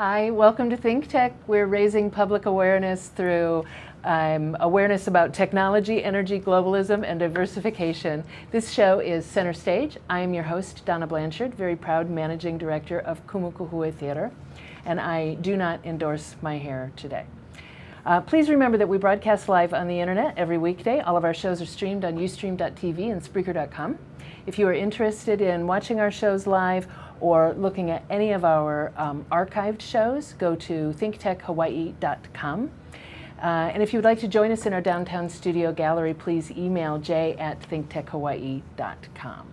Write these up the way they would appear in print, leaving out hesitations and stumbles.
Hi, welcome to ThinkTech. We're raising public awareness through awareness about technology, energy, globalism, and diversification. This show is Center Stage. I am your host, Donna Blanchard, very proud managing director of Kokua Theater, and I do not endorse my hair today. Please remember that we broadcast live on the internet every weekday. All of our shows are streamed on ustream.tv and Spreaker.com. If you are interested in watching our shows live or looking at any of our archived shows, go to thinktechhawaii.com. And if you would like to join us in our downtown studio gallery, please email j@thinktechhawaii.com.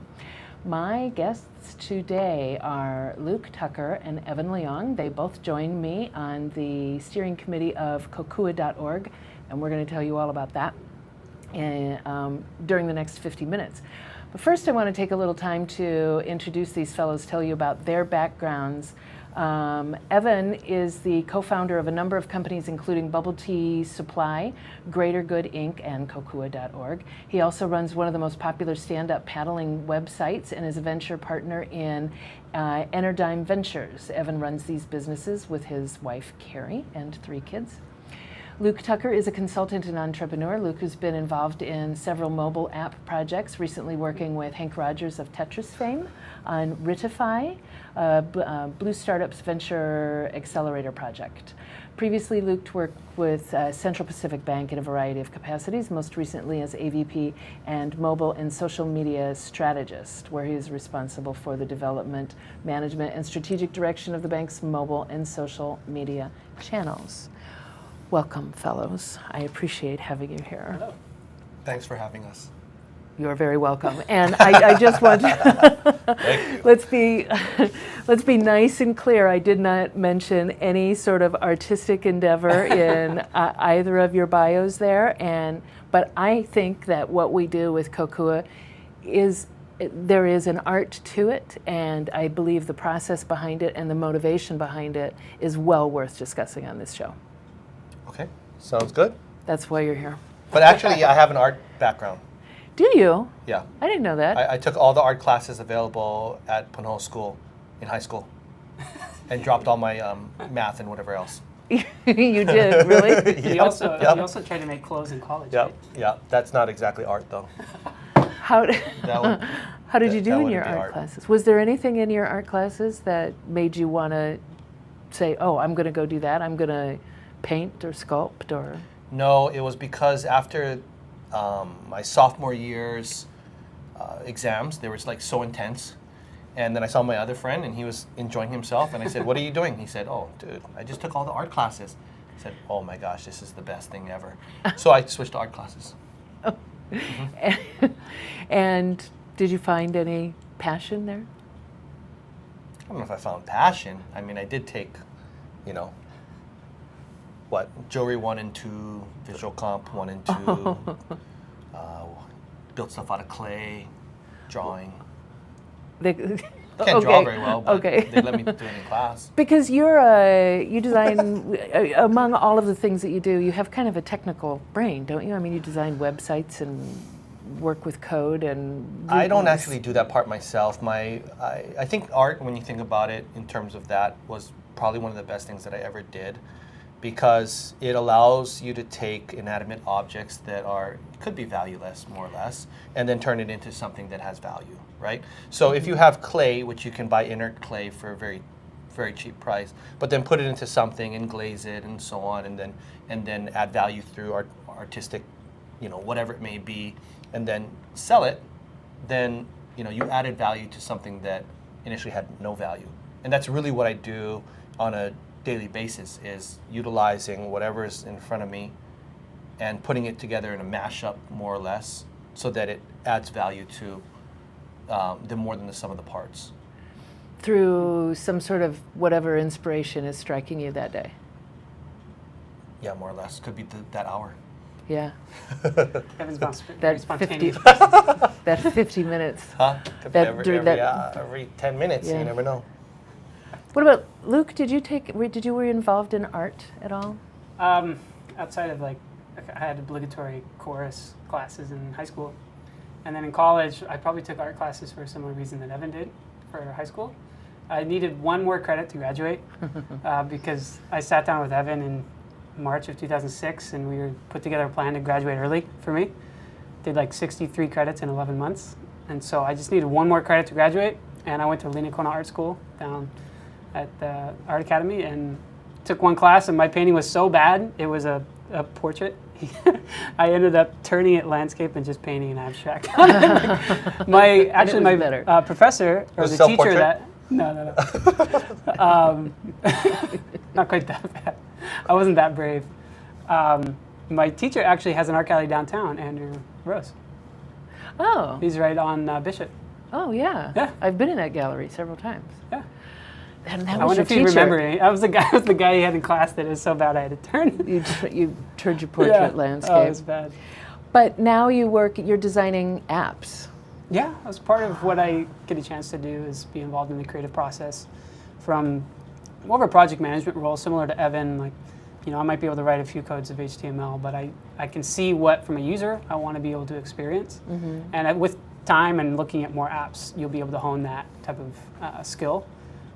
My guests today are Luke Tucker and Evan Leong. They both joined me on the steering committee of Kokua.org, and we're going to tell you all about that during the next 50 minutes. But first, I want to take a little time to introduce these fellows, tell you about their backgrounds. Evan is the co-founder of a number of companies, including Bubble Tea Supply, Greater Good Inc., and Kokua.org. He also runs one of the most popular stand-up paddling websites and is a venture partner in Enerdyme Ventures. Evan runs these businesses with his wife, Carrie, and 3 kids. Luke Tucker is a consultant and entrepreneur. Luke has been involved in several mobile app projects, recently working with Hank Rogers of Tetris fame on Ritify, Blue Startups Venture Accelerator project. Previously, Luke worked with Central Pacific Bank in a variety of capacities, most recently as AVP and mobile and social media strategist, where he is responsible for the development, management, and strategic direction of the bank's mobile and social media channels. Welcome, fellows. I appreciate having you here. Hello. Thanks for having us. You're very welcome. And I just want to let's be nice and clear. I did not mention any sort of artistic endeavor in either of your bios there. But I think that what we do with Kokua there is an art to it, and I believe the process behind it and the motivation behind it is well worth discussing on this show. Okay, sounds good. That's why you're here. But actually, I have an art background. Do you? Yeah. I didn't know that. I took all the art classes available at Punho School in high school and dropped all my math and whatever else. You did, really? You also tried to make clothes in college, right? Yeah. That's not exactly art, though. How did you do in your art classes? Was there anything in your art classes that made you want to say, oh, I'm going to go do that, I'm going to paint or sculpt or? No, it was because after my sophomore year's exams, they were like so intense. And then I saw my other friend and he was enjoying himself. And I said, what are you doing? He said, oh, dude, I just took all the art classes. I said, oh my gosh, this is the best thing ever. So I switched to art classes. Oh. Mm-hmm. And did you find any passion there? I don't know if I found passion. I mean, I did take, Jewelry 1 and 2, Visual Comp 1 and 2, built stuff out of clay, drawing. Can't draw very well, but they let me do it in class. Because you design, among all of the things that you do, you have kind of a technical brain, don't you? I mean, you design websites and work with code and... I don't actually do that part myself. I think art, when you think about it in terms of that, was probably one of the best things that I ever did, because it allows you to take inanimate objects that could be valueless, more or less, and then turn it into something that has value, right? So if you have clay, which you can buy inert clay for a very, very cheap price, but then put it into something and glaze it and so on, and then add value through artistic, whatever it may be, and then sell it, then you added value to something that initially had no value. And that's really what I do on a daily basis, is utilizing whatever is in front of me and putting it together in a mashup, more or less, so that it adds value to the more than the sum of the parts. Through some sort of whatever inspiration is striking you that day. Yeah, more or less. Could be that hour. Yeah. Evan's that spontaneous. 50 minutes. Huh? Could be every 10 minutes. Yeah. You never know. What about Luke? Were you involved in art at all? Outside of I had obligatory chorus classes in high school, and then in college I probably took art classes for a similar reason that Evan did for high school. I needed one more credit to graduate because I sat down with Evan in March of 2006 and we put together a plan to graduate early for me. Did like 63 credits in 11 months. And so I just needed one more credit to graduate, and I went to Leong Art School down at the Art Academy and took one class, and my painting was so bad, it was a portrait. I ended up turning it landscape and just painting an abstract. my professor, or the teacher that... No. Not quite that bad. I wasn't that brave. My teacher actually has an art gallery downtown, Andrew Rose. Oh. He's right on Bishop. Oh, yeah. Yeah. I've been in that gallery several times. Yeah. And that I was wonder your if you teacher. remember me. I was the guy he had in class that was so bad I had to turn. You turned your portrait landscape. Oh, it was bad. But now you're designing apps. Yeah, as part of what I get a chance to do is be involved in the creative process from more of a project management role, similar to Evan. Like, I might be able to write a few codes of HTML, but I can see what, from a user, I want to be able to experience. Mm-hmm. And with time and looking at more apps, you'll be able to hone that type of skill.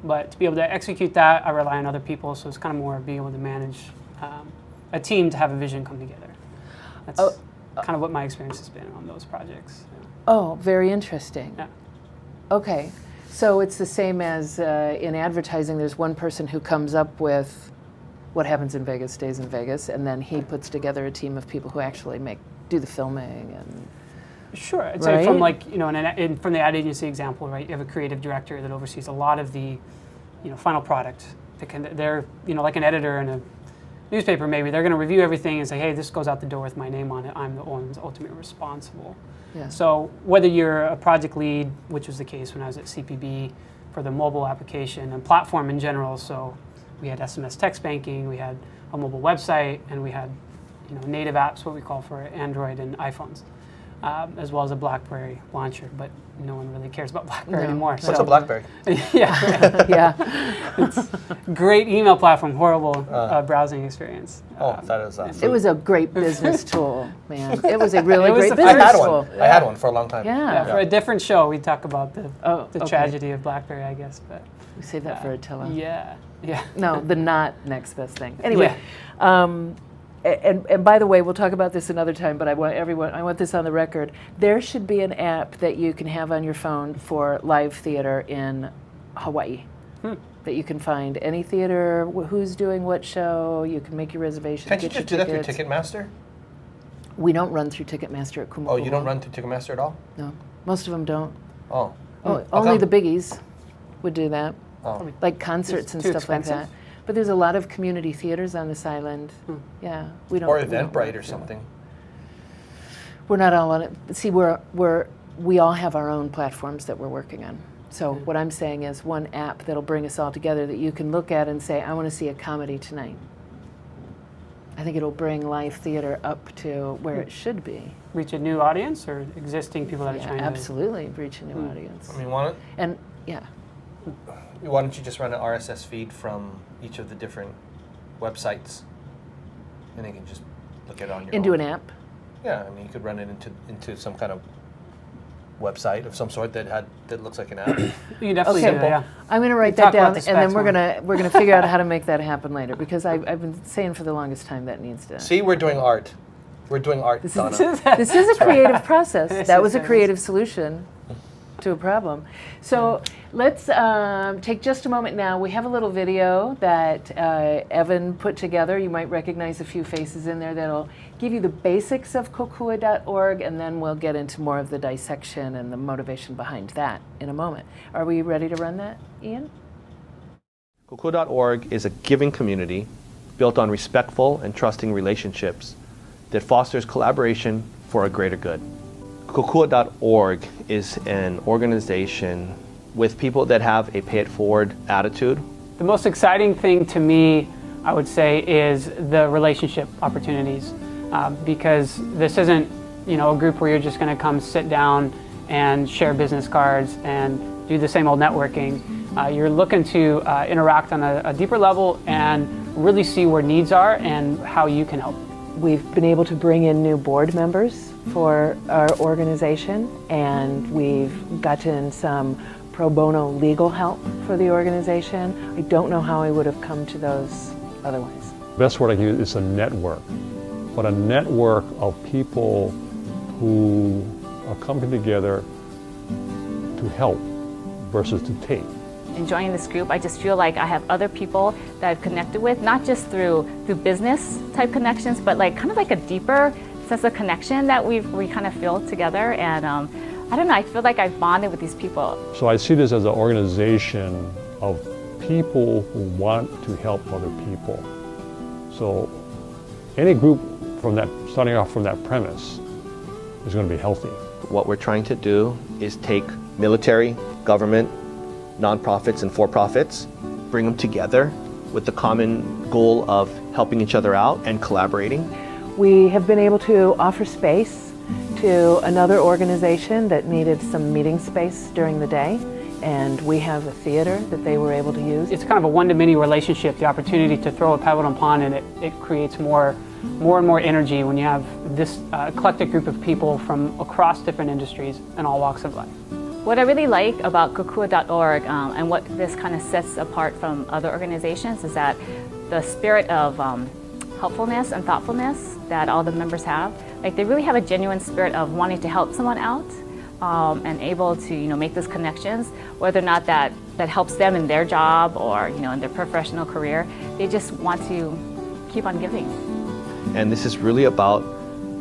But to be able to execute that, I rely on other people, so it's kind of more being able to manage a team to have a vision come together. That's kind of what my experience has been on those projects. Yeah. Oh, very interesting. Yeah. Okay, so it's the same as in advertising, there's one person who comes up with what happens in Vegas stays in Vegas, and then he puts together a team of people who actually do the filming and... Sure, I'd say from from the ad agency example, right? You have a creative director that oversees a lot of the, final product. They're like an editor in a newspaper. Maybe they're going to review everything and say, hey, this goes out the door with my name on it. I'm the one who's ultimately responsible. Yeah. So whether you're a project lead, which was the case when I was at CPB for the mobile application and platform in general. So we had SMS text banking, we had a mobile website, and we had native apps, what we call for Android and iPhones. As well as a BlackBerry launcher, but no one really cares about BlackBerry anymore. What's a BlackBerry? Yeah, yeah. It's great email platform, horrible browsing experience. That is. It was a great business tool, man. It was a really great the business first tool. I had one for a long time. Yeah. For a different show, we talk about the tragedy of BlackBerry, I guess. But we save that for Attila. Yeah. No, the not next best thing. Anyway. Yeah. And by the way, we'll talk about this another time, but I want this on the record. There should be an app that you can have on your phone for live theater in Hawaii. That you can find any theater, who's doing what show, you can make your reservations. Can't you just do that through Ticketmaster? We don't run through Ticketmaster at Kumu. Oh, you don't run through Ticketmaster at all? No, most of them don't. Oh. Only the biggies would do that. Oh. Like concerts and stuff like that. But there's a lot of community theaters on this island. Yeah, we don't. Or Eventbrite or something. We're not all on it. See, we all have our own platforms that we're working on. So what I'm saying is one app that'll bring us all together that you can look at and say, I want to see a comedy tonight. I think it'll bring live theater up to where it should be. Reach a new audience or existing people that are trying to... Absolutely, reach a new audience. I mean, want it? And yeah. Why don't you just run an RSS feed from each of the different websites, and you can just look at it on your Into own. an app? Yeah, I mean, you could run it into some kind of website of some sort that looks like an app. You can definitely do that, yeah. I'm going to write that down, and then we're going to figure out how to make that happen later, because I've been saying for the longest time that needs to... See, we're doing art. We're doing art, Donna. This is a creative process. That was a creative solution to a problem. So let's take just a moment now. We have a little video that Evan put together. You might recognize a few faces in there that'll give you the basics of Kokua.org, and then we'll get into more of the dissection and the motivation behind that in a moment. Are we ready to run that, Ian? Kokua.org is a giving community built on respectful and trusting relationships that fosters collaboration for a greater good. Kokua.org is an organization with people that have a pay-it-forward attitude. The most exciting thing to me, I would say, is the relationship opportunities, because this isn't, a group where you're just going to come sit down and share business cards and do the same old networking. You're looking to interact on a deeper level and really see where needs are and how you can help. We've been able to bring in new board members for our organization, and we've gotten some pro bono legal help for the organization. I don't know how I would have come to those otherwise. The best word I can use is a network, but a network of people who are coming together to help versus to take. In joining this group, I just feel like I have other people that I've connected with, not just through business type connections, but like kind of like a deeper sense of connection that we kind of feel together. And I don't know, I feel like I've bonded with these people. So I see this as an organization of people who want to help other people. So any group from that, starting off from that premise, is going to be healthy. What we're trying to do is take military, government, nonprofits, and for-profits, bring them together with the common goal of helping each other out and collaborating. We have been able to offer space to another organization that needed some meeting space during the day, and we have a theater that they were able to use. It's kind of a one-to-many relationship, the opportunity to throw a pebble in a pond, and it creates more and more energy when you have this eclectic group of people from across different industries and all walks of life. What I really like about Kokua.org and what this kind of sets apart from other organizations is that the spirit of helpfulness and thoughtfulness that all the members have. Like they really have a genuine spirit of wanting to help someone out and able to make those connections, whether or not that helps them in their job or in their professional career. They just want to keep on giving. And this is really about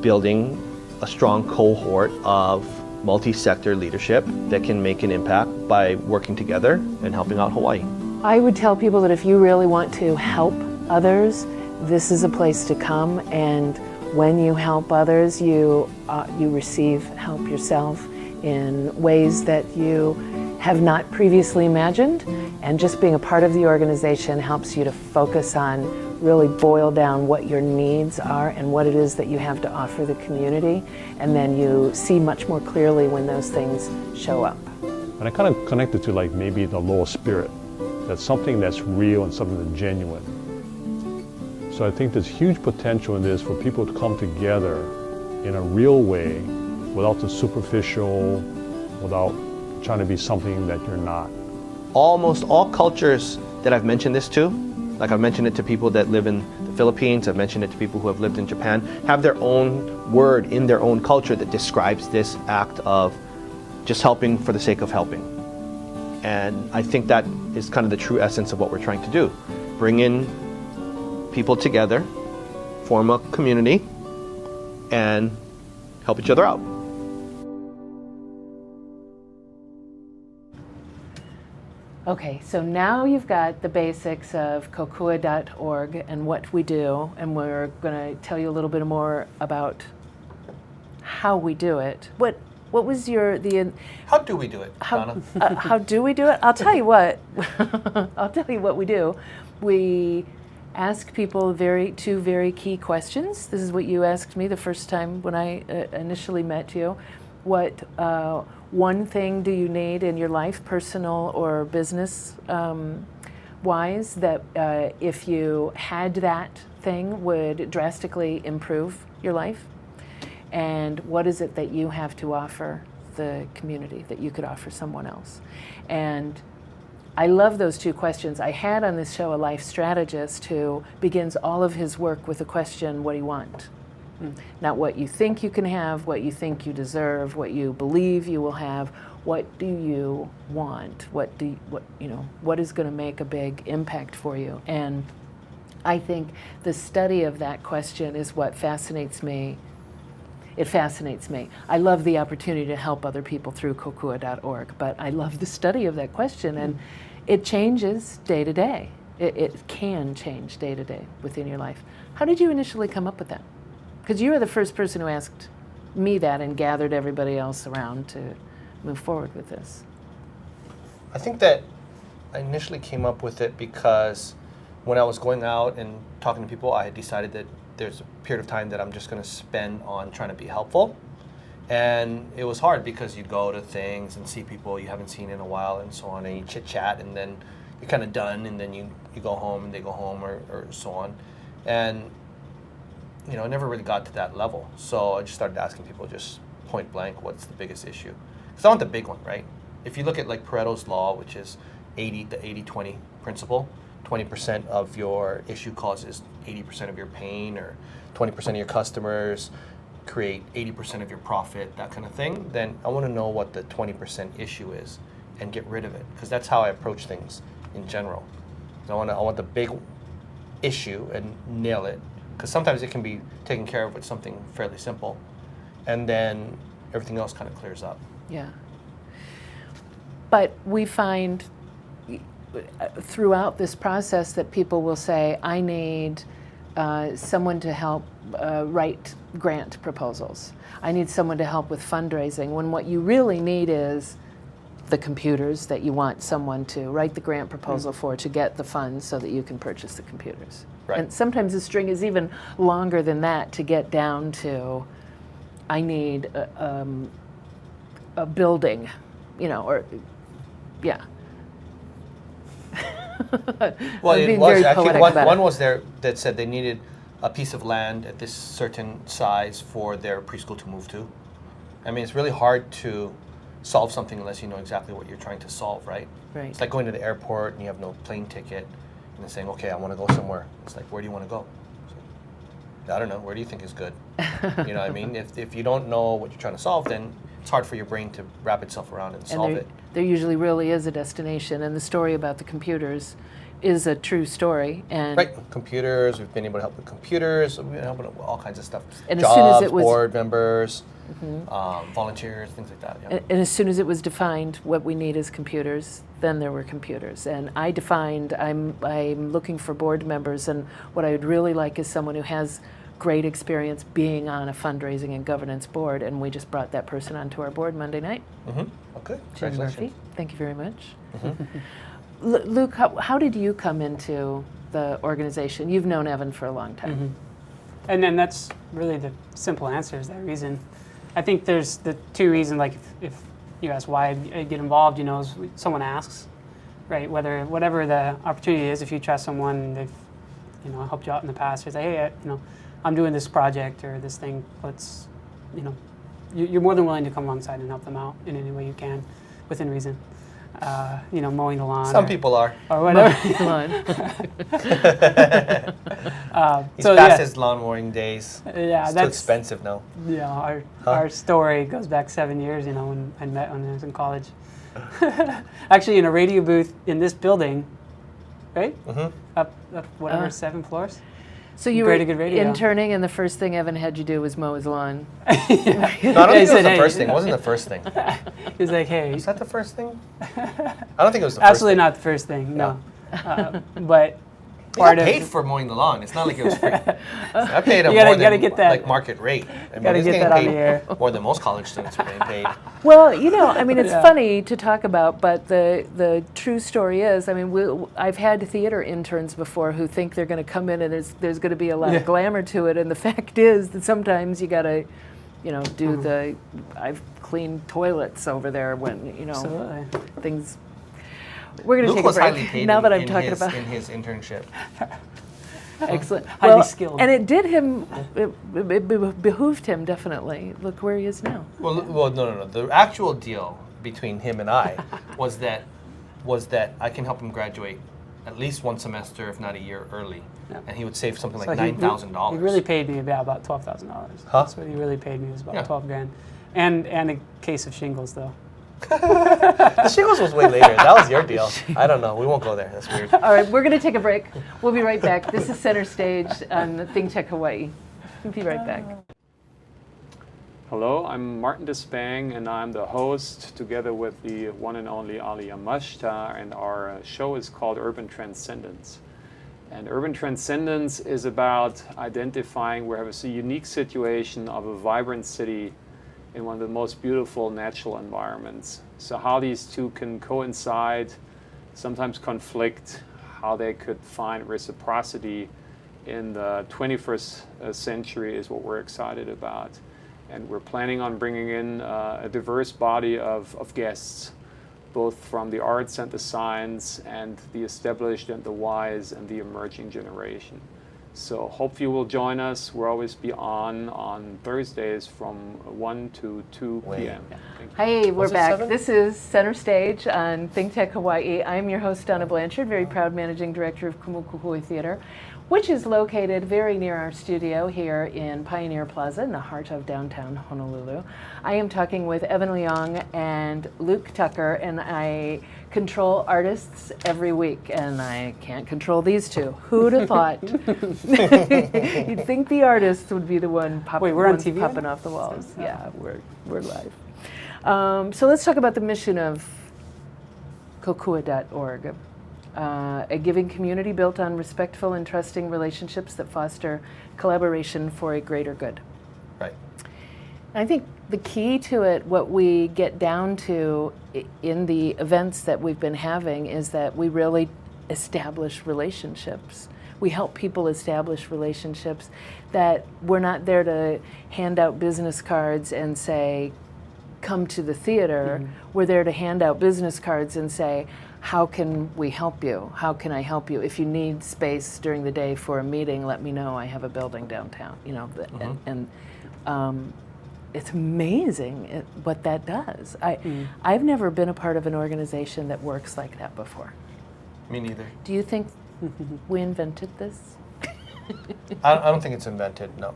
building a strong cohort of multi-sector leadership that can make an impact by working together and helping out Hawaii. I would tell people that if you really want to help others, this is a place to come, and when you help others, you receive help yourself in ways that you have not previously imagined, and just being a part of the organization helps you to focus on really boil down what your needs are and what it is that you have to offer the community, and then you see much more clearly when those things show up. And I kind of connect it to like maybe the lower spirit. That's something that's real and something that's genuine. So I think there's huge potential in this for people to come together in a real way without the superficial, without trying to be something that you're not. Almost all cultures that I've mentioned this to, like I've mentioned it to people that live in the Philippines, I've mentioned it to people who have lived in Japan, have their own word in their own culture that describes this act of just helping for the sake of helping. And I think that is kind of the true essence of what we're trying to do. Bring in people together, form a community, and help each other out. Okay, so now you've got the basics of Kokua.org and what we do, and we're going to tell you a little bit more about how we do it. What was How do we do it, Donna? how do we do it? I'll tell you what. I'll tell you what we do. We ask people two very key questions. This is what you asked me the first time when I initially met you. What one thing do you need in your life, personal or business wise, that if you had that thing would drastically improve your life? And what is it that you have to offer the community that you could offer someone else? And I love those two questions. I had on this show a life strategist who begins all of his work with the question, what do you want? Not what you think you can have, what you think you deserve, what you believe you will have. What do you want? What is going to make a big impact for you? And I think the study of that question is what fascinates me. It fascinates me. I love the opportunity to help other people through Kokua.org, but I love the study of that question, and it changes day to day. It can change day to day within your life. How did you initially come up with that? Because you were the first person who asked me that and gathered everybody else around to move forward with this. I think that I initially came up with it because when I was going out and talking to people, I had decided that there's a period of time that I'm just going to spend on trying to be helpful. And it was hard because you go to things and see people you haven't seen in a while and so on, and you chit chat, and then you're kind of done, and then you go home and they go home or so on. And I never really got to that level. So I just started asking people just point blank, what's the biggest issue? Because I want the big one, right? if you look at like Pareto's law, which is the 80-20 principle, 20% of your issue causes 80% of your pain, or 20% of your customers create 80% of your profit, that kind of thing, then I want to know what the 20% issue is and get rid of it, because that's how I approach things in general. I want the big issue and nail it, because sometimes it can be taken care of with something fairly simple, and then everything else kind of clears up. Yeah. But we find throughout this process that people will say, I need someone to help write grant proposals. I need someone to help with fundraising, when what you really need is the computers that you want someone to write the grant proposal for, to get the funds so that you can purchase the computers. Right. And sometimes the string is even longer than that to get down to, I need a building, or, yeah. Well, I'm it being was very actually, poetic about one it. was there that said they needed a piece of land at this certain size for their preschool to move to. I mean, it's really hard to solve something unless you know exactly what you're trying to solve, right? Right. It's like going to the airport and you have no plane ticket, and then saying, okay, I want to go somewhere. It's like, where do you want to go? I don't know. Where do you think is good? You know what I mean? If you don't know what you're trying to solve, then it's hard for your brain to wrap itself around and solve it. There usually really is a destination, and the story about the computers is a true story. And Right, computers. We've been able to help with computers. We've been helping with all kinds of stuff. And Jobs, as soon as it was, board members, volunteers, things like that. Yeah. and as soon as it was defined what we need is computers, then there were computers. And I defined, I'm looking for board members, and what I would really like is someone who has great experience being on a fundraising and governance board, and we just brought that person onto our board Monday night. Okay, Jim congratulations. Murphy, thank you very much. Luke, how did you come into the organization? You've known Evan for a long time. And then that's really the simple answer, is that reason. I think there's the two reasons, like if you ask why I get involved, is someone asks, right? Whatever the opportunity is, if you trust someone, they've, helped you out in the past, or say, hey, I'm doing this project or this thing, let's, you're more than willing to come alongside and help them out in any way you can, within reason. Mowing the lawn. Some people are. Or whatever. He's past his lawn mowing days. Yeah, it's too expensive now. Yeah, our story goes back 7 years, when I met when I was in college. Actually, in a radio booth in this building, right? Up whatever, 7 floors. So you were interning, and the first thing Evan had you do was mow his lawn. No, I don't think it was the first thing. It wasn't the first thing. He was like, hey. Was that the first thing? I don't think it was the first thing. Absolutely not the first thing, no. But part of paid for mowing the lawn. It's not like it was free. I paid him more than like market rate. I mean, gotta get that on the air. More than most college students are being paid. Well, it's funny to talk about, but the true story is, I've had theater interns before who think they're going to come in and there's going to be a lot of glamour to it, and the fact is that sometimes you got to, do I've cleaned toilets over there when, Absolutely. things. We're going to take a break. Highly paid now that I'm talking about in his internship. Excellent. Highly skilled. And it did him, it behooved him definitely. Look where he is now. Well, no. The actual deal between him and I was that I can help him graduate at least one semester, if not a year early, and he would save something like $9,000. He really paid me about $12,000. That's what he really paid me, was about $12,000, and a case of shingles though. The shingles was way later. That was your deal. I don't know. We won't go there. That's weird. All right, we're going to take a break. We'll be right back. This is Center Stage on ThinkTech Hawaii. We'll be right back. Hello, I'm Martin Despang, and I'm the host together with the one and only Ali Yamashita, and our show is called Urban Transcendence. And Urban Transcendence is about identifying where we have a unique situation of a vibrant city in one of the most beautiful natural environments. So how these two can coincide, sometimes conflict, how they could find reciprocity in the 21st century is what we're excited about. And we're planning on bringing in a diverse body of guests, both from the arts and the science and the established and the wise and the emerging generation. So hope you will join us. We'll always be on Thursdays from 1 to 2 p.m. Thank you. Hey, we're Was it back. 7? This is Center Stage on ThinkTech Hawaii. I'm your host, Donna Blanchard, very proud managing director of Kumukukui Theater, which is located very near our studio here in Pioneer Plaza in the heart of downtown Honolulu. I am talking with Evan Leong and Luke Tucker, and I control artists every week, and I can't control these two. Who'd have thought? You'd think the artists would be the one Wait, we're on ones TV popping now? off the walls. Yeah, we're live. So let's talk about the mission of Kokua.org. A giving community built on respectful and trusting relationships that foster collaboration for a greater good. Right. I think the key to it, what we get down to in the events that we've been having, is that we really establish relationships. We help people establish relationships, that we're not there to hand out business cards and say, come to the theater. Mm-hmm. We're there to hand out business cards and say, how can we help you? How can I help you? If you need space during the day for a meeting, let me know. I have a building downtown. You know, and it's amazing what that does. I've never been a part of an organization that works like that before. Me neither. Do you think we invented this? I don't think it's invented, no.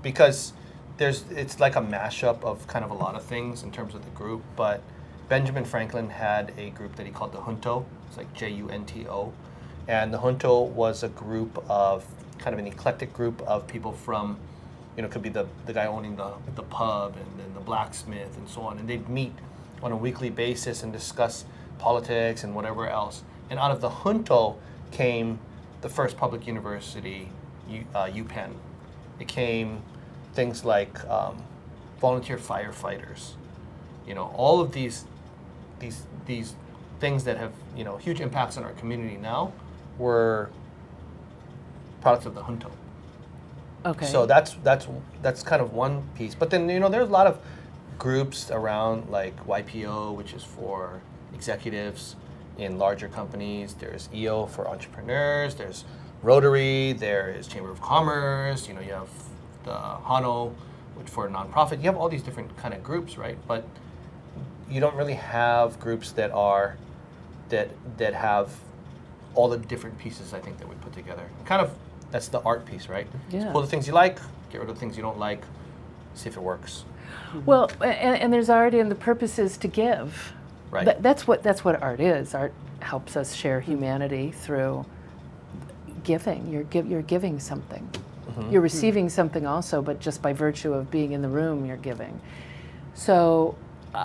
Because it's like a mashup of kind of a lot of things in terms of the group, but Benjamin Franklin had a group that he called the Junto. It's like Junto. And the Junto was a group of, kind of an eclectic group of people from, you know, it could be the guy owning the pub and then the blacksmith and so on. And they'd meet on a weekly basis and discuss politics and whatever else. And out of the Junto came the first public university, UPenn. It came things like volunteer firefighters. You know, all of these things that have, you know, huge impacts on our community now were products of the Junto. Okay. So that's kind of one piece. But then, you know, there's a lot of groups around, like YPO, which is for executives in larger companies. There's EO for entrepreneurs. There's Rotary. There is Chamber of Commerce. You know, you have the Hano, which for nonprofit. You have all these different kind of groups, right? But you don't really have groups that are that have all the different pieces, I think, that we put together. Kind of, that's the art piece, right? Yeah. So pull the things you like, get rid of the things you don't like, see if it works. Well, and there's art, and the purpose is to give. Right. That's what art is. Art helps us share humanity through giving. You're giving something. Mm-hmm. You're receiving something also, but just by virtue of being in the room, you're giving. So,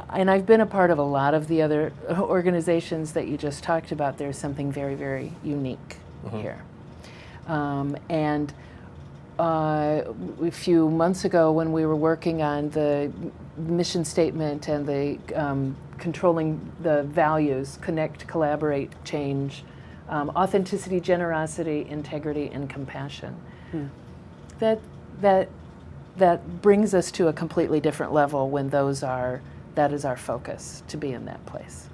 and I've been a part of a lot of the other organizations that you just talked about. There's something very, very unique here. And a few months ago, when we were working on the mission statement and the controlling the values, connect, collaborate, change, authenticity, generosity, integrity, and compassion, that brings us to a completely different level when that is our focus, to be in that place.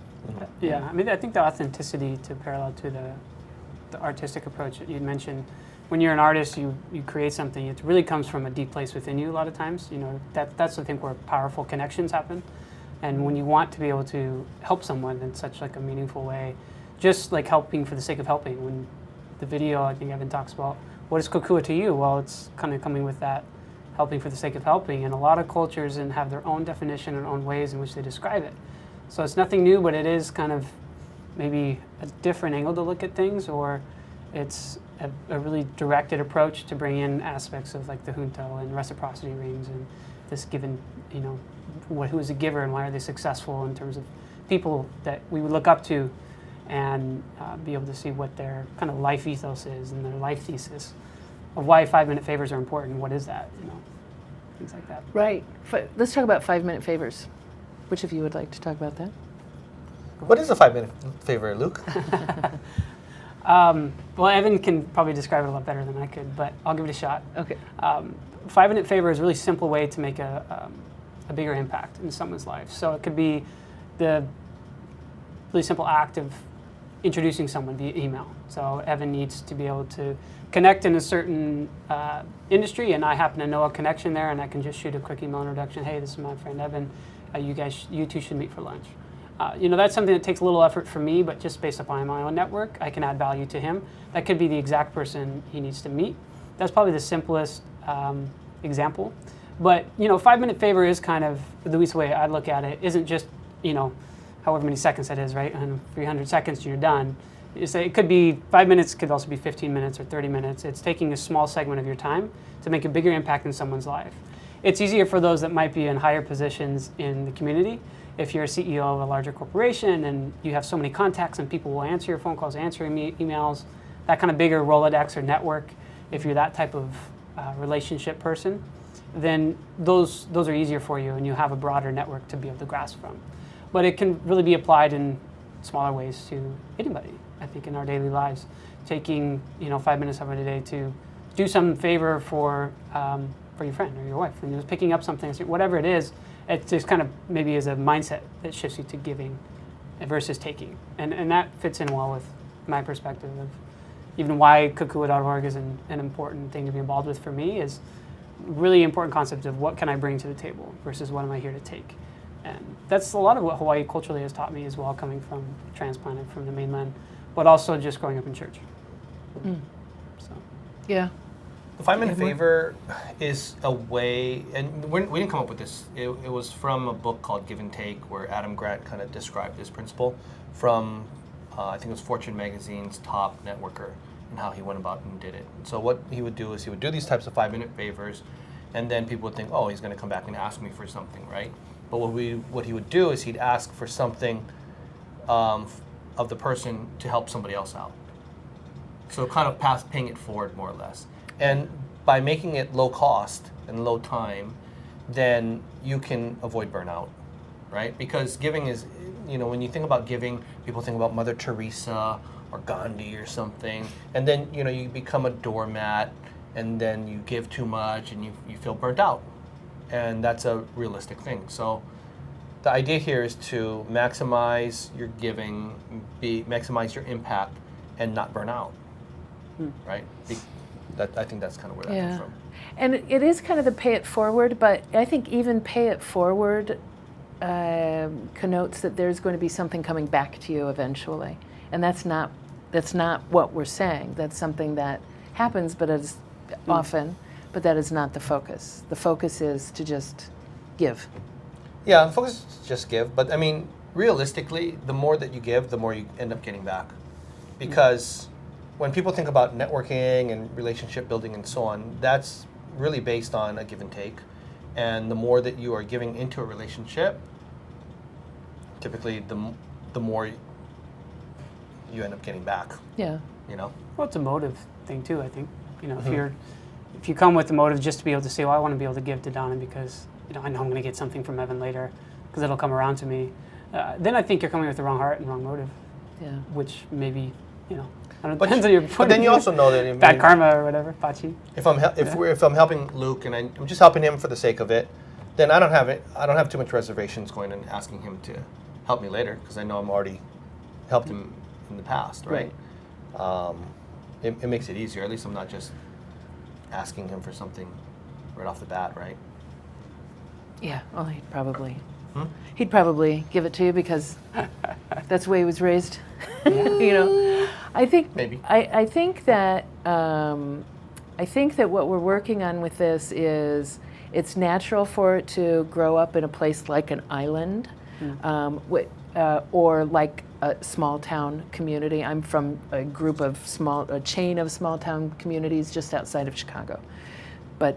Yeah, I mean, I think the authenticity, to parallel to the artistic approach that you mentioned, when you're an artist, you create something, it really comes from a deep place within you a lot of times. You know, that's I think where powerful connections happen. And when you want to be able to help someone in such like a meaningful way, just like helping for the sake of helping. When the video, I think Evan talks about, what is Kokua to you? Well, it's kind of coming with that, helping for the sake of helping. And a lot of cultures have their own definition and own ways in which they describe it. So it's nothing new, but it is kind of maybe a different angle to look at things, or it's a really directed approach to bring in aspects of like the junto and reciprocity rings and this given, you know, who is a giver and why are they successful in terms of people that we would look up to, and be able to see what their kind of life ethos is and their life thesis of why 5-minute favors are important. What is that? You know, things like that. Right. Let's talk about 5-minute favors. Which of you would like to talk about that? What is a 5-minute favor, Luke? Well, Evan can probably describe it a lot better than I could, but I'll give it a shot. Okay. 5-minute favor is a really simple way to make a bigger impact in someone's life. So it could be the really simple act of introducing someone via email. So Evan needs to be able to connect in a certain industry, and I happen to know a connection there, and I can just shoot a quick email introduction. Hey, this is my friend Evan. You two should meet for lunch. That's something that takes a little effort for me, but just based upon my own network, I can add value to him. That could be the exact person he needs to meet. That's probably the simplest example. But 5-minute favor is kind of, the least way I look at it, isn't just however many seconds that is, right? And 300 seconds and you're done. It could be 5 minutes, could also be 15 minutes or 30 minutes. It's taking a small segment of your time to make a bigger impact in someone's life. It's easier for those that might be in higher positions in the community. If you're a CEO of a larger corporation and you have so many contacts and people will answer your phone calls, answer emails, that kind of bigger Rolodex or network, if you're that type of relationship person, then those are easier for you and you have a broader network to be able to grasp from. But it can really be applied in smaller ways to anybody, I think, in our daily lives. Taking 5 minutes of a day to do some favor for your friend or your wife, and just picking up something, whatever it is, it just kind of maybe is a mindset that shifts you to giving versus taking. And that fits in well with my perspective of even why Kokua.org is an important thing to be involved with for me, is really important concept of what can I bring to the table versus what am I here to take. And that's a lot of what Hawaii culturally has taught me as well, coming from transplanted from the mainland, but also just growing up in church. So. Yeah. The 5-minute favor is a way, and we didn't come up with this. It was from a book called Give and Take, where Adam Grant kind of described this principle from, I think it was Fortune magazine's top networker, and how he went about and did it. So what he would do is he would do these types of 5-minute favors, and then people would think, oh, he's going to come back and ask me for something, right? But what he would do is he'd ask for something of the person to help somebody else out. So kind of paying it forward, more or less. And by making it low cost and low time, then you can avoid burnout, right? Because giving is, when you think about giving, people think about Mother Teresa or Gandhi or something, and then you become a doormat, and then you give too much and you feel burnt out. And that's a realistic thing. So the idea here is to maximize your giving, maximize your impact, and not burn out, right? I think that's kind of where that comes from. And it is kind of the pay it forward, but I think even pay it forward connotes that there's going to be something coming back to you eventually. And that's not what we're saying. That's something that happens, but it's often, but that is not the focus. The focus is to just give. Yeah, the focus is just give. But I mean, realistically, the more that you give, the more you end up getting back. Because when people think about networking and relationship building and so on, that's really based on a give and take. And the more that you are giving into a relationship, typically the more you end up getting back. Yeah. Well, it's a motive thing too, I think. If you come with the motive just to be able to say, well, I want to be able to give to Donna because I know I'm going to get something from Evan later because it'll come around to me, then I think you're coming with the wrong heart and wrong motive. Yeah. Which maybe, I don't know, depends on your point. But then you also know that bad karma or whatever, pachi. If I'm helping Luke and I'm just helping him for the sake of it, then I don't have too much reservations going and asking him to help me later because I know I'm already helped him in the past, right? It makes it easier. At least I'm not just asking him for something right off the bat, right? Yeah, well, he'd probably give it to you because that's the way he was raised. I think maybe. I think that what we're working on with this is it's natural for it to grow up in a place like an island, or like a small town community. I'm from a chain of small town communities just outside of Chicago. But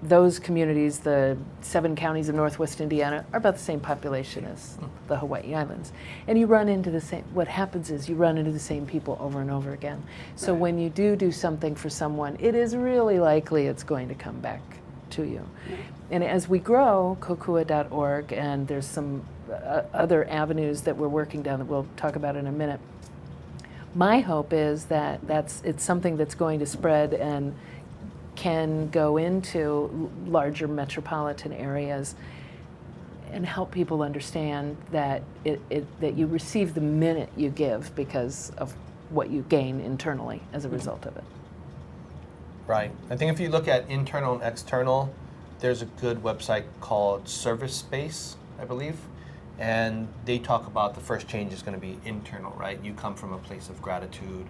those communities, the 7 counties of Northwest Indiana, are about the same population as the Hawaii Islands. And what happens is you run into the same people over and over again. So when you do something for someone, it is really likely it's going to come back to you. And as we grow, Kokua.org, and there's some other avenues that we're working down that we'll talk about in a minute, my hope is that it's something that's going to spread and can go into larger metropolitan areas and help people understand that that you receive the minute you give because of what you gain internally as a result of it. Right. I think if you look at internal and external, there's a good website called Service Space, I believe, and they talk about the first change is going to be internal, right? You come from a place of gratitude,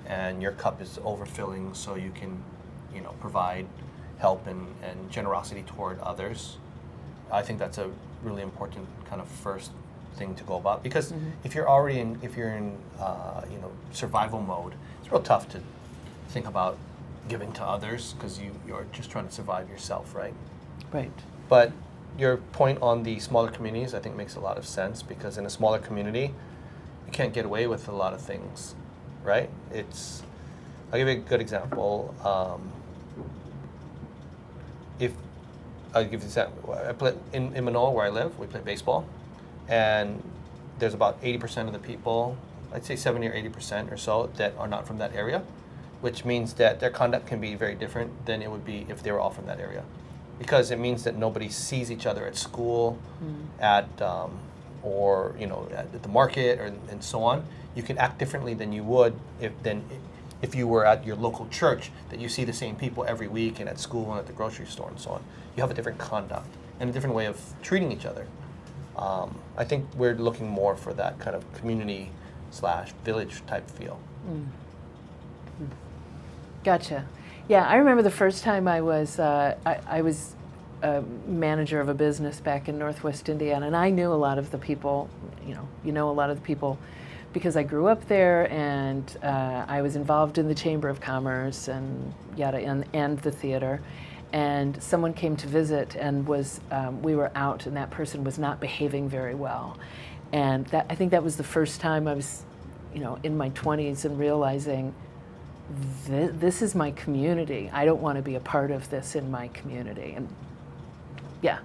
and your cup is overfilling, so you can, provide help and generosity toward others. I think that's a really important kind of first thing to go about, because if you're in survival mode, it's real tough to think about giving to others because you're just trying to survive yourself, right? Right. But your point on the smaller communities, I think, makes a lot of sense, because in a smaller community, you can't get away with a lot of things, right? I'll give you a good example. I'll give you an example. I play in Manoa, where I live, we play baseball, and there's about 80% of the people, I'd say 70 or 80% or so, that are not from that area, which means that their conduct can be very different than it would be if they were all from that area. Because it means that nobody sees each other at school, at or at the market, and so on. You can act differently than you would if you were at your local church, that you see the same people every week, and at school and at the grocery store and so on. You have a different conduct and a different way of treating each other. I think we're looking more for that kind of community/village type feel. Gotcha. Yeah, I remember the first time I was a manager of a business back in Northwest Indiana, and I knew a lot of the people. A lot of the people because I grew up there, and I was involved in the Chamber of Commerce and and the theater. And someone came to visit, and we were out, and that person was not behaving very well. And I think that was the first time I was, in my 20s, and realizing this is my community. I don't want to be a part of this in my community. And yeah,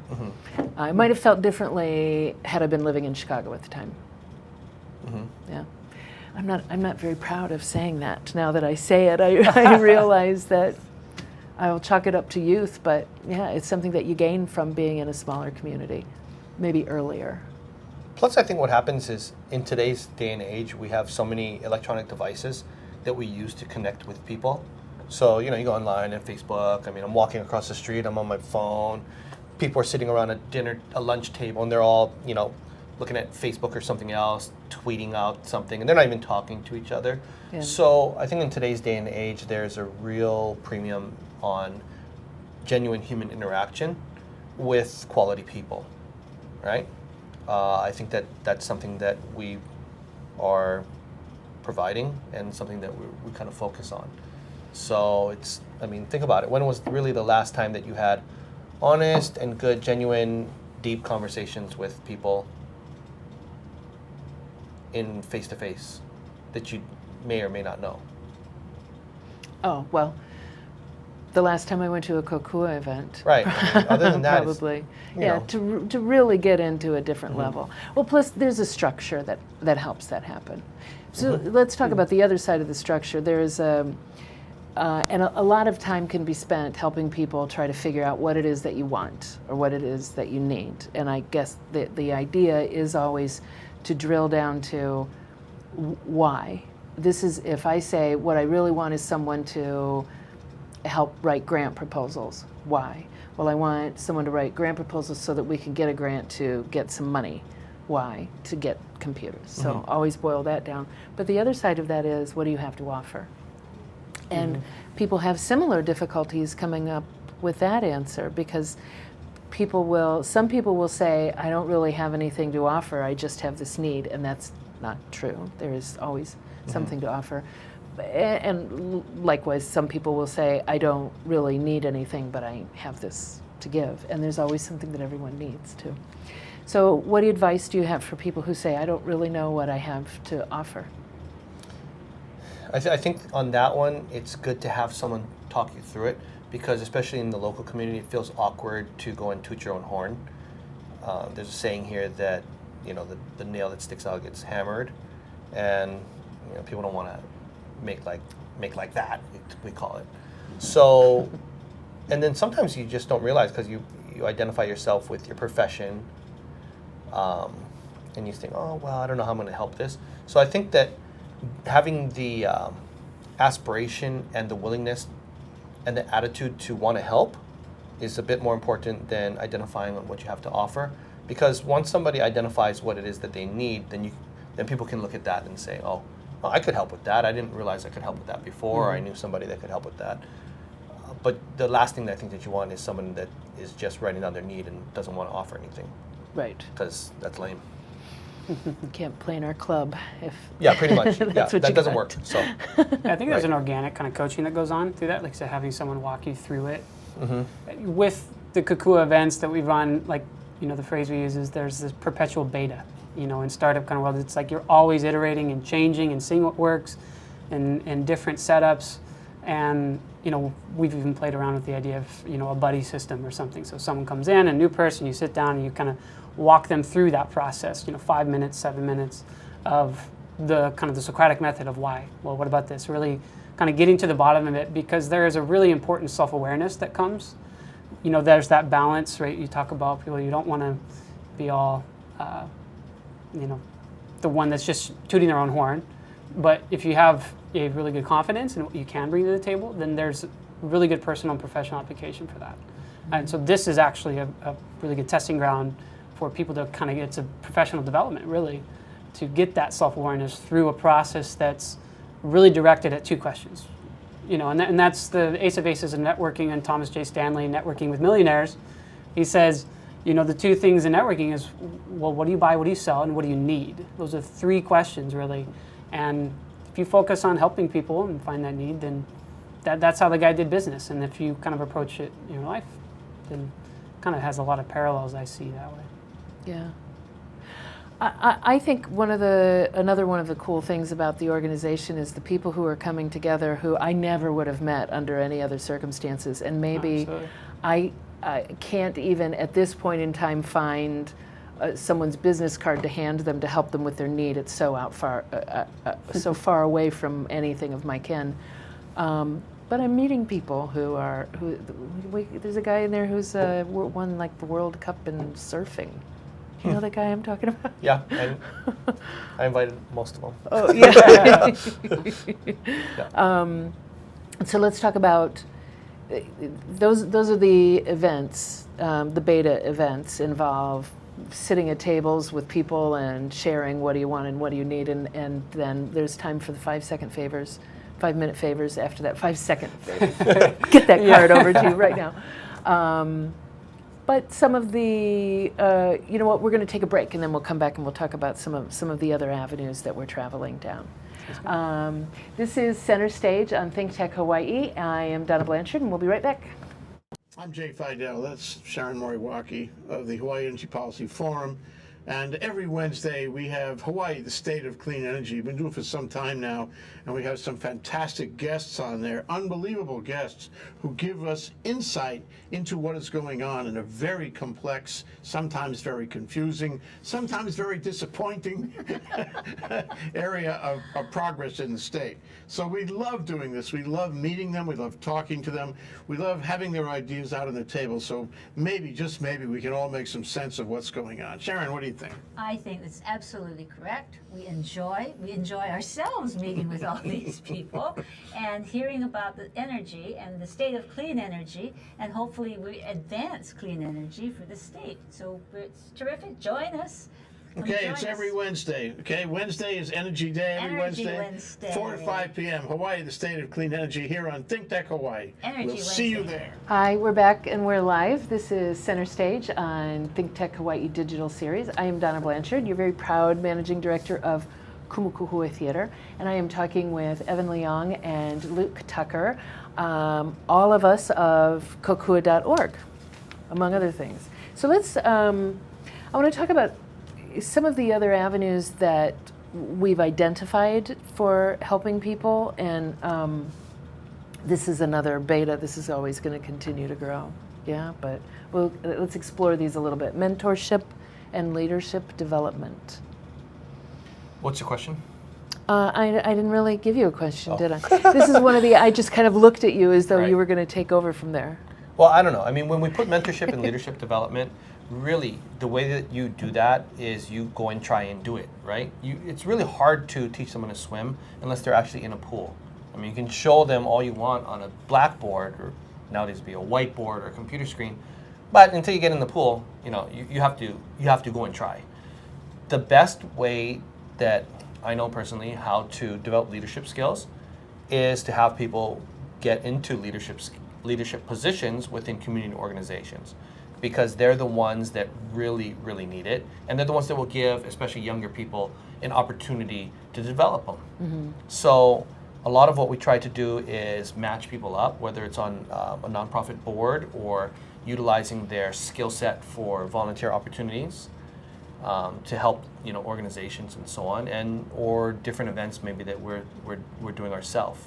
I might have felt differently had I been living in Chicago at the time. Yeah, I'm not very proud of saying that. Now that I say it, I realize that I will chalk it up to youth, but yeah, it's something that you gain from being in a smaller community, maybe earlier. Plus, I think what happens is, in today's day and age, we have so many electronic devices that we use to connect with people. So, you go online and Facebook. I mean, I'm walking across the street, I'm on my phone. People are sitting around a lunch table, and they're all, looking at Facebook or something else, tweeting out something, and they're not even talking to each other. Yeah. So I think in today's day and age, there's a real premium on genuine human interaction with quality people, right? I think that's something that we are providing, and something that we kind of focus on. So think about it. When was really the last time that you had honest and good, genuine, deep conversations with people in face-to-face that you may or may not know? Oh, well, the last time I went to a Kokua event. Right. Other than that, probably. To really get into a different level. Well, plus there's a structure that helps that happen. So let's talk about the other side of the structure. There's and a lot of time can be spent helping people try to figure out what it is that you want or what it is that you need. And I guess the idea is always to drill down to why. This is, if I say what I really want is someone to help write grant proposals. Why? Well, I want someone to write grant proposals so that we can get a grant to get some money. Why? To get computers. So always boil that down. But the other side of that is, what do you have to offer? And people have similar difficulties coming up with that answer, because some people will say, I don't really have anything to offer, I just have this need, and that's not true. There is always something to offer. And likewise, some people will say, I don't really need anything, but I have this to give. And there's always something that everyone needs too. So what advice do you have for people who say, I don't really know what I have to offer? I think on that one, it's good to have someone talk you through it, because especially in the local community, it feels awkward to go and toot your own horn. There's a saying here that, the nail that sticks out gets hammered, and people don't want to make like that, we call it. So, and then sometimes you just don't realize, because you identify yourself with your profession, and you think, oh, well, I don't know how I'm going to help this. So I think that having the aspiration and the willingness and the attitude to want to help is a bit more important than identifying what you have to offer. Because once somebody identifies what it is that they need, then people can look at that and say, oh, well, I could help with that. I didn't realize I could help with that before. Or I knew somebody that could help with that. But the last thing that I think that you want is someone that is just writing down their need and doesn't want to offer anything. Right. Because that's lame. You can't play in our club if Yeah, pretty much. That's Yeah, what that you doesn't got. work. So I think there's Right. an organic kind of coaching that goes on through that, like so having someone walk you through it. With the Kokua events that we run, like, the phrase we use is there's this perpetual beta. In startup kind of world, it's like you're always iterating and changing and seeing what works and different setups. And, we've even played around with the idea of, a buddy system or something. So someone comes in, a new person, you sit down and you kind of walk them through that process, 5 minutes, 7 minutes of the kind of the Socratic method of why. Well, what about this? Really kind of getting to the bottom of it, because there is a really important self-awareness that comes. There's that balance, right? You talk about people, you don't want to be all, the one that's just tooting their own horn. But if you have a really good confidence in what you can bring to the table, then there's really good personal and professional application for that. And so this is actually a really good testing ground for people to kind of get to professional development, really, to get that self-awareness through a process that's really directed at 2 questions. And that's the ace of aces in networking, and Thomas J. Stanley, Networking with Millionaires. He says, the 2 things in networking is, well, what do you buy, what do you sell, and what do you need? Those are 3 questions, really. And if you focus on helping people and find that need, then that's how the guy did business. And if you kind of approach it in your life, then kind of has a lot of parallels I see that way. Yeah. I think another one of the cool things about the organization is the people who are coming together who I never would have met under any other circumstances, and maybe Absolutely. I can't even at this point in time find someone's business card to hand them to help them with their need. It's so so far away from anything of my kin. But I'm meeting people there's a guy in there who's won like the World Cup in surfing. You know the guy I'm talking about? yeah, and I invited most of them. Oh, yeah. So let's talk about those are the events. The beta events involve sitting at tables with people and sharing what do you want and what do you need, and then there's time for the 5-second favors, 5-minute favors after that. 5-second favors. Get that card over to you right now. But some of the, you know what, we're going to take a break and then we'll come back and we'll talk about some of the other avenues that we're traveling down. This is Center Stage on ThinkTech Hawaii. I am Donna Blanchard and we'll be right back. I'm Jay Fidel. That's Sharon Moriwaki of the Hawaii Energy Policy Forum. And every Wednesday we have Hawaii, the State of Clean Energy. We've been doing it for some time now, and we have some fantastic guests on there, unbelievable guests who give us insight into what is going on in a very complex, sometimes very confusing, sometimes very disappointing area of progress in the state. So we love doing this. We love meeting them. We love talking to them. We love having their ideas out on the table. So maybe, just maybe, we can all make some sense of what's going on. Sharon, what do you think? I think that's absolutely correct. We enjoy ourselves meeting with all these people and hearing about the energy and the state of clean energy, and hopefully we advance clean energy for the state. So it's terrific. Join us. Come Okay, join it's us. every Wednesday. Okay, Wednesday is Energy Day. Every Energy Wednesday, Wednesday. 4 to 5 p.m. Hawaii, the State of Clean Energy, here on ThinkTech Hawaii. Energy We'll see you Wednesday. there. Hi, we're back and we're live. This is Center Stage on ThinkTech Hawaii Digital Series. I am Donna Blanchard, your very proud Managing Director of Kumukuhua Theater, and I am talking with Evan Leong and Luke Tucker, all of us of Kokua.org, among other things. So I want to talk about some of the other avenues that we've identified for helping people, and this is another beta. This is always going to continue to grow. Yeah, but let's explore these a little bit. Mentorship and leadership development. What's your question? I didn't really give you a question, did I? This is one of the, I just kind of looked at you as though Right. you were going to take over from there. Well, I don't know. I mean, when we put mentorship and leadership development, really, the way that you do that is you go and try and do it, right? It's really hard to teach someone to swim unless they're actually in a pool. I mean, you can show them all you want on a blackboard, or nowadays it'd be a whiteboard or a computer screen, but until you get in the pool, you have to go and try. The best way that I know personally how to develop leadership skills is to have people get into leadership positions within community organizations, because they're the ones that really, really need it, and they're the ones that will give, especially younger people, an opportunity to develop them. Mm-hmm. So a lot of what we try to do is match people up, whether it's on a nonprofit board or utilizing their skill set for volunteer opportunities to help organizations and so on, and or different events maybe that we're doing ourselves,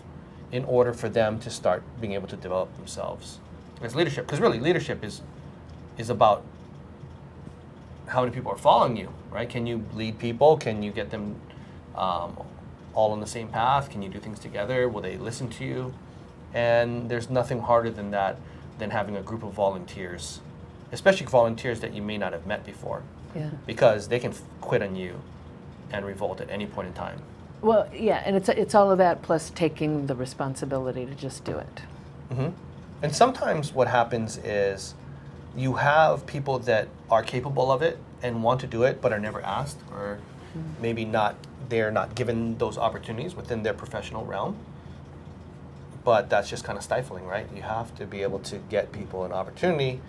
in order for them to start being able to develop themselves as leadership. Because really, leadership is about how many people are following you, right? Can you lead people? Can you get them all on the same path? Can you do things together? Will they listen to you? And there's nothing harder than that, than having a group of volunteers, especially volunteers that you may not have met before, because they can quit on you and revolt at any point in time. Well, yeah, and it's all of that plus taking the responsibility to just do it. Mm-hmm. And sometimes what happens is you have people that are capable of it and want to do it but are never asked, or maybe they're not given those opportunities within their professional realm. But that's just kind of stifling, right? You have to be able to get people an opportunity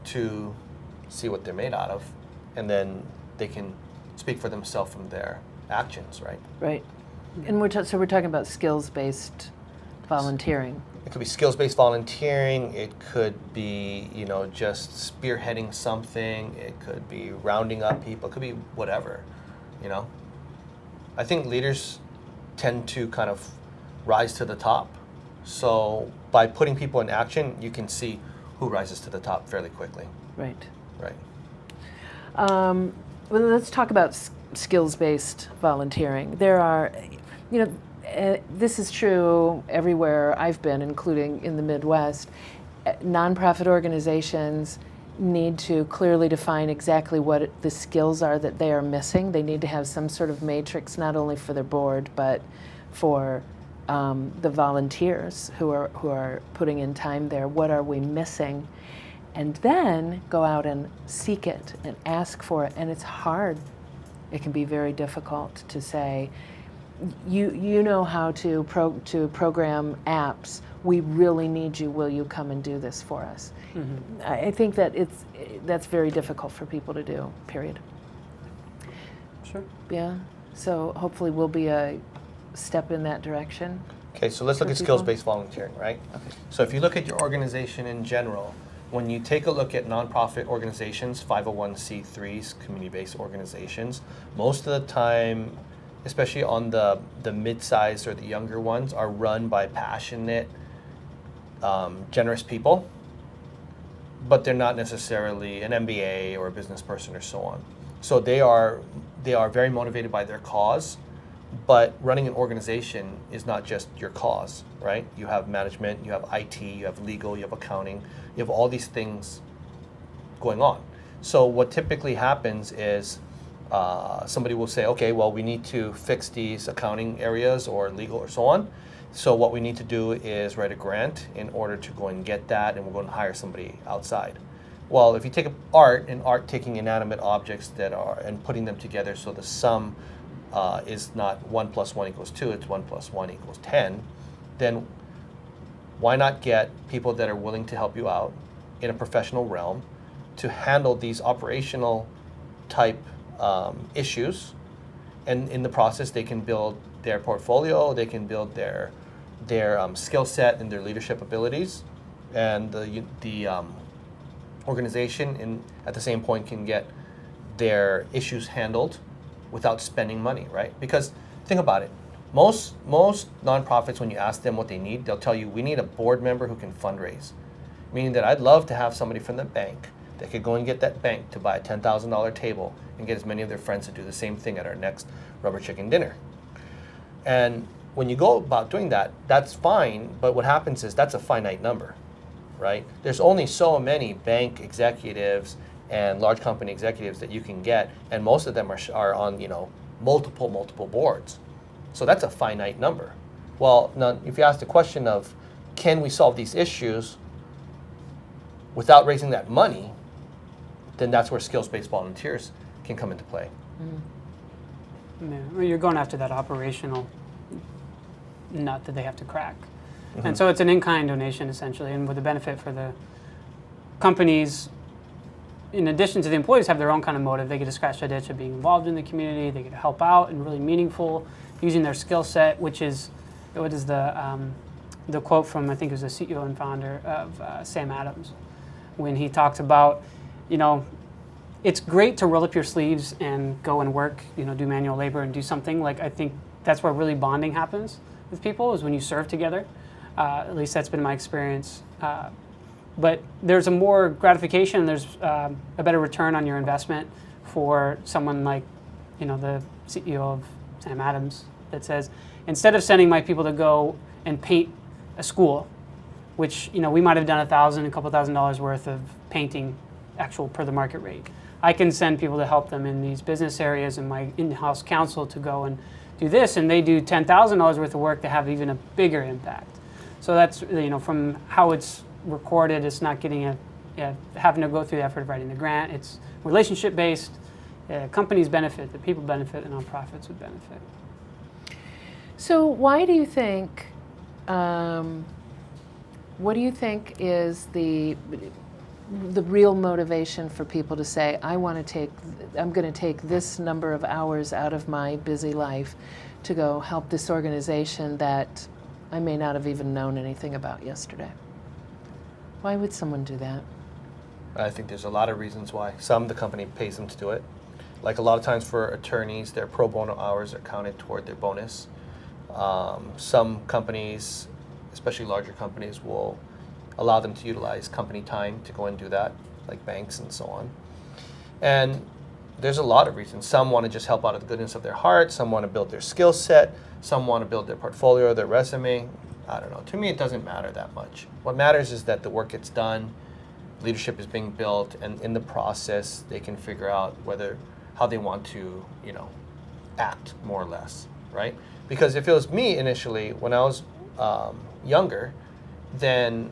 to see what they're made out of, and then they can speak for themselves from their actions, right? Right. And we're talking about skills-based volunteering. It could be skills-based volunteering. It could be, just spearheading something. It could be rounding up people. It could be whatever, I think leaders tend to kind of rise to the top. So by putting people in action, you can see who rises to the top fairly quickly. Right. Right. Well, let's talk about skills-based volunteering. There are, this is true everywhere I've been, including in the Midwest. Nonprofit organizations need to clearly define exactly what the skills are that they are missing. They need to have some sort of matrix, not only for their board, but for the volunteers who are putting in time there. What are we missing? And then go out and seek it and ask for it. And it's hard. It can be very difficult to say, you know how to program apps. We really need you. Will you come and do this for us? Mm-hmm. I think that that's very difficult for people to do, period. Sure. Yeah. So hopefully we'll be a step in that direction. Okay, so let's look at skills-based volunteering, right? Okay. So if you look at your organization in general, when you take a look at nonprofit organizations, 501c3s, community-based organizations, most of the time, especially on the mid-sized or the younger ones, are run by passionate, generous people, but they're not necessarily an MBA or a business person or so on. So they are very motivated by their cause, but running an organization is not just your cause, right? You have management, you have IT, you have legal, you have accounting, you have all these things going on. So what typically happens is somebody will say, okay, well, we need to fix these accounting areas or legal or so on. So what we need to do is write a grant in order to go and get that, and we're going to hire somebody outside. Well, if you take art taking inanimate objects and putting them together so the sum is not 1 + 1 = 2, it's 1 + 1 = 10, then why not get people that are willing to help you out in a professional realm to handle these operational type issues, and in the process they can build their portfolio, they can build their skill set and their leadership abilities, and the organization at the same point can get their issues handled without spending money, right? Because think about it, most nonprofits, when you ask them what they need, they'll tell you, we need a board member who can fundraise. Meaning that I'd love to have somebody from the bank that could go and get that bank to buy a $10,000 table and get as many of their friends to do the same thing at our next rubber chicken dinner. And when you go about doing that, that's fine, but what happens is that's a finite number, right? There's only so many bank executives and large company executives that you can get, and most of them are on multiple boards. So that's a finite number. Well, now if you ask the question of can we solve these issues without raising that money, then that's where skills-based volunteers can come into play. Yeah, well, you're going after that operational nut that they have to crack. And so it's an in-kind donation essentially, and with the benefit for the companies, in addition to the employees have their own kind of motive. They get to scratch that itch of being involved in the community, they get to help out and really meaningful, using their skill set, which is, what is the quote from, I think it was the CEO and founder of Sam Adams, when he talked about, it's great to roll up your sleeves and go and work, do manual labor and do something. Like, I think that's where really bonding happens with people, is when you serve together. At least that's been my experience. But there's a more gratification, there's a better return on your investment for someone like, the CEO of Sam Adams, that says, instead of sending my people to go and paint a school, which, we might have done a couple $1,000s worth of painting actual per the market rate. I can send people to help them in these business areas and my in-house counsel to go and do this, and they do $10,000 worth of work to have even a bigger impact. So that's, from how it's recorded, it's not getting having to go through the effort of writing the grant. It's relationship based. Companies benefit, the people benefit, the nonprofits would benefit. So why do you think, what do you think is the real motivation for people to say, I'm going to take this number of hours out of my busy life to go help this organization that I may not have even known anything about yesterday? Why would someone do that? I think there's a lot of reasons why. Some, the company pays them to do it. Like a lot of times for attorneys, their pro bono hours are counted toward their bonus. Some companies, especially larger companies, will allow them to utilize company time to go and do that, like banks and so on. And there's a lot of reasons. Some want to just help out of the goodness of their heart. Some want to build their skill set. Some want to build their portfolio, their resume. I don't know. To me, it doesn't matter that much. What matters is that the work gets done, leadership is being built, and in the process, they can figure out how they want to, act more or less, right? Because if it was me initially, when I was younger, then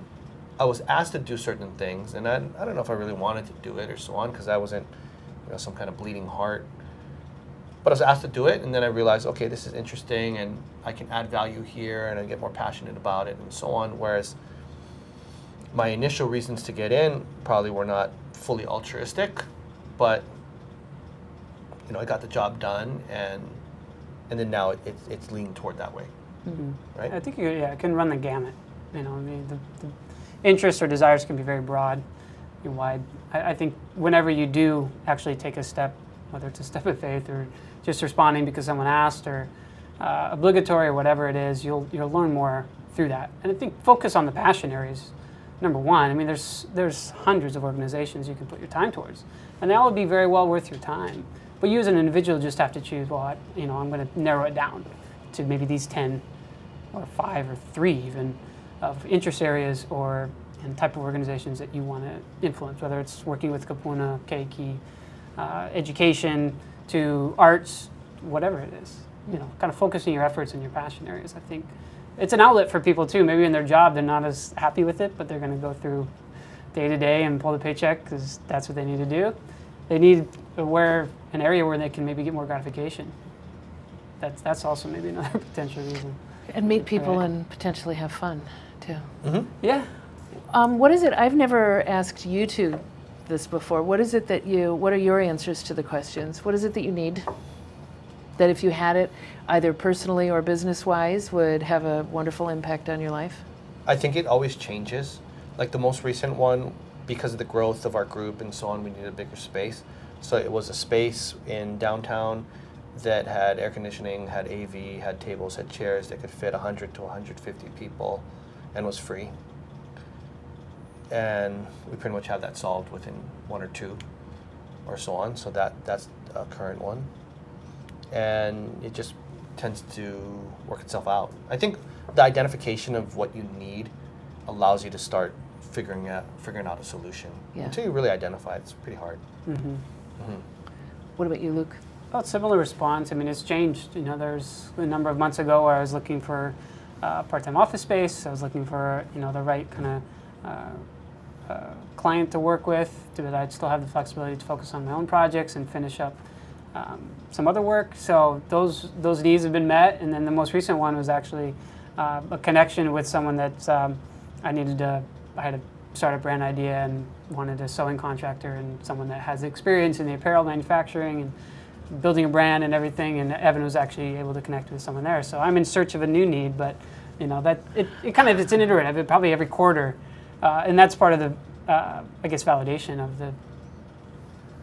I was asked to do certain things, and I don't know if I really wanted to do it or so on, because I wasn't, some kind of bleeding heart. But I was asked to do it, and then I realized, okay, this is interesting, and I can add value here, and I get more passionate about it, and so on. Whereas my initial reasons to get in probably were not fully altruistic, but I got the job done, and then now it's leaning toward that way, right? I think it can run the gamut. The interests or desires can be very broad and wide. I think whenever you do actually take a step, whether it's a step of faith or just responding because someone asked, or obligatory or whatever it is, you'll learn more through that. And I think focus on the passion areas, number one. I mean, there's hundreds of organizations you can put your time towards, and that would be very well worth your time. But you as an individual just have to choose, I'm going to narrow it down to maybe these 10 or 5 or 3 even of interest areas and type of organizations that you want to influence, whether it's working with Kapuna, Keiki, education, to arts, whatever it is. Kind of focusing your efforts in your passion areas. I think it's an outlet for people too. Maybe in their job they're not as happy with it, but they're going to go through day to day and pull the paycheck because that's what they need to do. They need an area where they can maybe get more gratification. That's also maybe another potential reason. And meet people and potentially have fun too. Mm-hmm. Yeah. What is it? I've never asked you two this before. What is it what are your answers to the questions? What is it that you need? That if you had it, either personally or business-wise, would have a wonderful impact on your life? I think it always changes. Like the most recent one, because of the growth of our group and so on, we needed a bigger space. So it was a space in downtown that had air conditioning, had AV, had tables, had chairs that could fit 100 to 150 people and was free. And we pretty much have that solved within 1 or 2 or so on. So that's a current one. And it just tends to work itself out. I think the identification of what you need allows you to start figuring out a solution. Yeah. Until you really identify it, it's pretty hard. What about you, Luke? About similar response. I mean, it's changed. You know, there's a number of months ago where I was looking for part-time office space. I was looking for, you know, the right kind of client to work with, that I'd still have the flexibility to focus on my own projects and finish up some other work. So those needs have been met. And then the most recent one was actually a connection with someone that I had a startup brand idea and wanted a sewing contractor and someone that has experience in the apparel manufacturing and building a brand and everything. And Evan was actually able to connect with someone there. So I'm in search of a new need, but you know that it's an iterative, probably every quarter, and that's part of the I guess validation of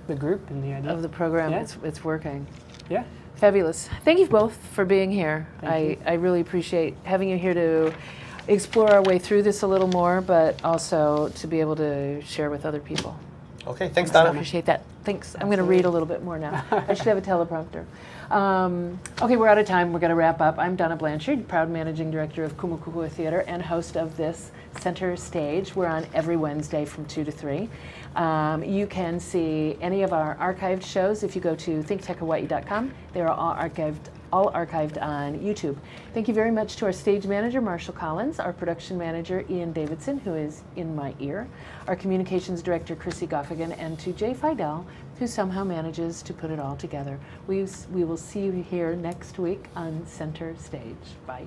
the group and the idea Of the program, Yeah. it's working. Yeah. Fabulous. Thank you both for being here. I really appreciate having you here to explore our way through this a little more, but also to be able to share with other people. Okay, thanks, I Donna. appreciate that. Thanks. I'm going to read a little bit more now. I should have a teleprompter. Okay, we're out of time. We're going to wrap up. I'm Donna Blanchard, proud managing director of Kokua Theater and host of this Center Stage. We're on every Wednesday from 2 to 3. You can see any of our archived shows if you go to thinktechhawaii.com. They are all archived on YouTube. Thank you very much to our stage manager, Marshall Collins, our production manager, Ian Davidson, who is in my ear, our communications director, Chrissy Goffigan, and to Jay Fidel, who somehow manages to put it all together. We will see you here next week on Center Stage. Bye.